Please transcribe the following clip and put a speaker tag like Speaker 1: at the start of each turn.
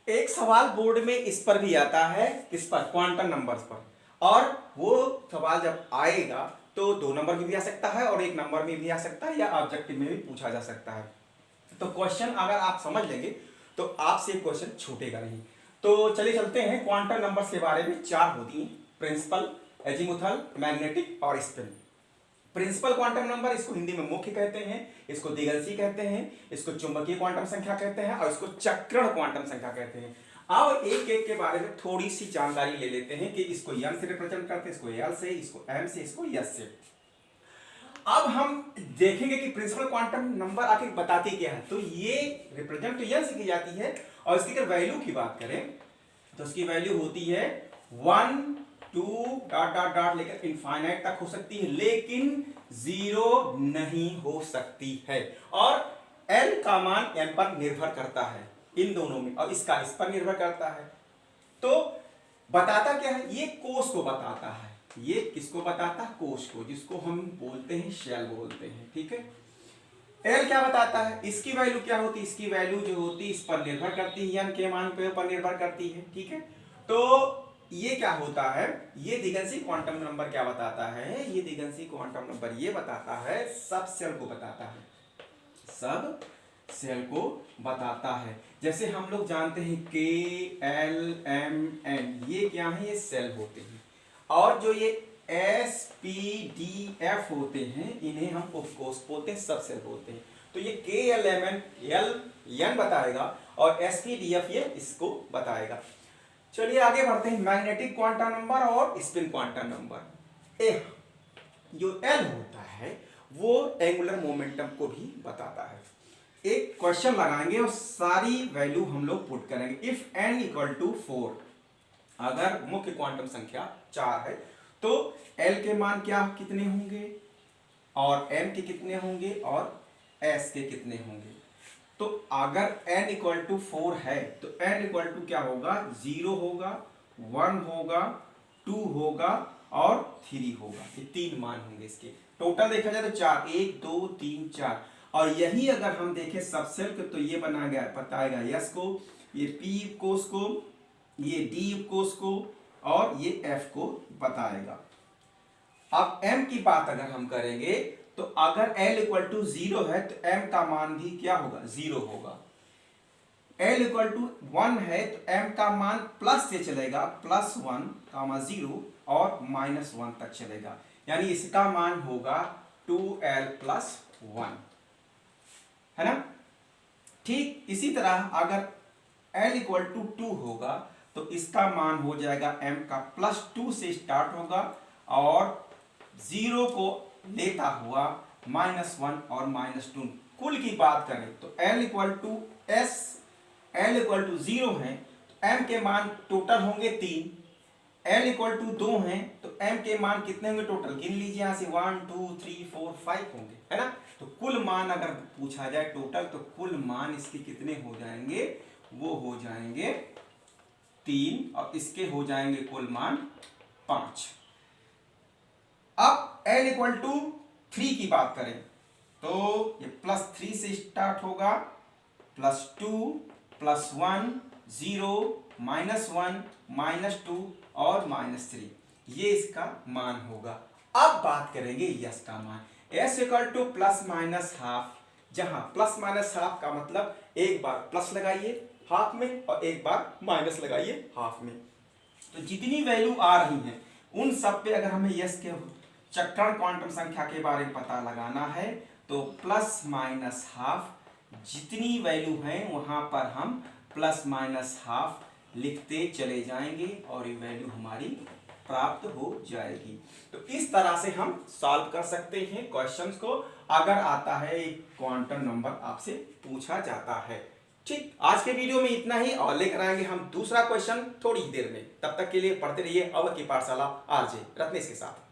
Speaker 1: एक सवाल बोर्ड में इस पर भी आता है, किस पर, क्वांटम नंबर्स पर। और वो सवाल जब आएगा तो 2 नंबर में भी आ सकता है और 1 नंबर में भी आ सकता है या ऑब्जेक्टिव में भी पूछा जा सकता है। तो क्वेश्चन अगर आप समझ लेंगे तो आपसे क्वेश्चन छूटेगा नहीं। तो चलिए चलते हैं क्वांटम नंबर्स के बारे में। 4 होती हैं, प्रिंसिपल, एजीमुथल, मैग्नेटिक और स्पिन। प्रिंसिपल क्वांटम नंबर, इसको हिंदी में मुख्य कहते हैं, इसको द्विगंशी कहते हैं, इसको चुंबकीय क्वांटम संख्या कहते हैं और इसको चक्रण क्वांटम संख्या कहते हैं। अब एक एक के बारे में थोड़ी सी जानकारी ले लेते हैं कि इसको एन से रिप्रेजेंट करते हैं, इसको एल से, इसको एम से, इसको एस से। अब हम देखेंगे कि प्रिंसिपल क्वांटम नंबर आखिर बताती क्या है। तो ये रिप्रेजेंट तो एन से की जाती है और इसकी अगर वैल्यू की बात करें तो इसकी वैल्यू होती है 1 2 डॉट डॉट डॉट लेकर इनफाइनाइट तक हो सकती है, लेकिन 0 नहीं हो सकती है। और n का मान n पर निर्भर करता है इन दोनों में, और इसका इस पर निर्भर करता है। तो बताता क्या है, ये कोष को बताता है। ये किसको बताता है? कोष को, जिसको हम बोलते हैं शेल बोलते हैं। ठीक है। एल क्या बताता है, इसकी वैल्यू क्या होती है, इसकी वैल्यू जो होती है इस पर निर्भर करती है, n के मान पे पर निर्भर करती है। ठीक है। तो ये क्या होता है, ये द्विगंशी क्वांटम नंबर क्या बताता है, ये द्विगंशी क्वांटम नंबर ये बताता है, सब सेल को बताता है, सब सेल को बताता है। जैसे हम लोग जानते हैं के एल एम एन, ये क्या है, ये सेल होते हैं। और जो ये एस पी डी एफ होते हैं, इन्हें हम उपकोष बोलते हैं, सब सेल बोलते हैं। तो ये K L M N L N बताएगा और एस पी डी एफ ये इसको बताएगा। चलिए आगे बढ़ते हैं। मैग्नेटिक क्वांटम नंबर और स्पिन क्वांटम नंबर। जो एल होता है वो एंगुलर मोमेंटम को भी बताता है। एक क्वेश्चन लगाएंगे और सारी वैल्यू हम लोग पुट करेंगे। इफ n इक्वल टू 4, अगर मुख्य क्वांटम संख्या 4 है तो l के मान क्या कितने होंगे और m के कितने होंगे और s के कितने होंगे। तो अगर n इक्वल टू 4 है तो n इक्वल टू क्या होगा, 0 होगा, 1 होगा, 2 होगा और 3 होगा। ये 3 मान होंगे इसके। टोटल देखा जाए तो 4, 1 2 3 4। और यही अगर हम देखें सबसेल को तो ये बना गया, बताएगा s को, ये p कोष को, ये d कोष को और ये f को बताएगा। अब m की बात अगर हम करेंगे तो अगर l इक्वल टू 0 है तो m का मान भी क्या होगा, 0 होगा। l इक्वल टू 1 है तो m का मान प्लस से चलेगा, +1 0 और -1 तक चलेगा, यानी इसका मान होगा 2l + 1, है ना। ठीक इसी तरह अगर l इक्वल टू 2 होगा तो इसका मान हो जाएगा m का +2 से स्टार्ट होगा और 0 को लेता हुआ -1 और -2। कुल की बात करें तो l इक्वल टू 0 है तो m के मान टोटल होंगे 3, l इक्वल टू 2 है तो m के मान कितने होंगे टोटल, गिन लीजिए यहाँ से 1 2 3 4 5 होंगे, है ना। तो कुल मान अगर पूछा जाए टोटल तो कुल मान इसके कितने हो जाएंगे, वो हो जाएंगे 3 और इसके हो जाएंगे कुल मान 5। अब l इक्वल टू 3 की बात करें तो ये +3 से स्टार्ट होगा, +2 +1 0 -1 -2 और -3, ये इसका मान होगा। अब बात करेंगे यस का मान। s इक्वल टू ±½ जहां ±½ का मतलब एक बार प्लस लगाइए हाफ में और एक बार माइनस लगाइए हाफ में। तो जितनी वैल्यू आ रही हैं उन सब पे अगर हमें यस के चक्रण क्वांटम संख्या के बारे में पता लगाना है तो ±½ जितनी वैल्यू है वहां पर हम ±½ लिखते चले जाएंगे और ये वैल्यू हमारी प्राप्त हो जाएगी। तो इस तरह से हम सॉल्व कर सकते हैं क्वेश्चंस को अगर आता है एक क्वांटम नंबर आपसे पूछा जाता है। ठीक, आज के वीडियो में इतना ही और लेकर आएंगे हम दूसरा क्वेश्चन थोड़ी ही देर में। तब तक के लिए पढ़ते रहिए अवर की पाठशाला आरजे रत्नेश के साथ।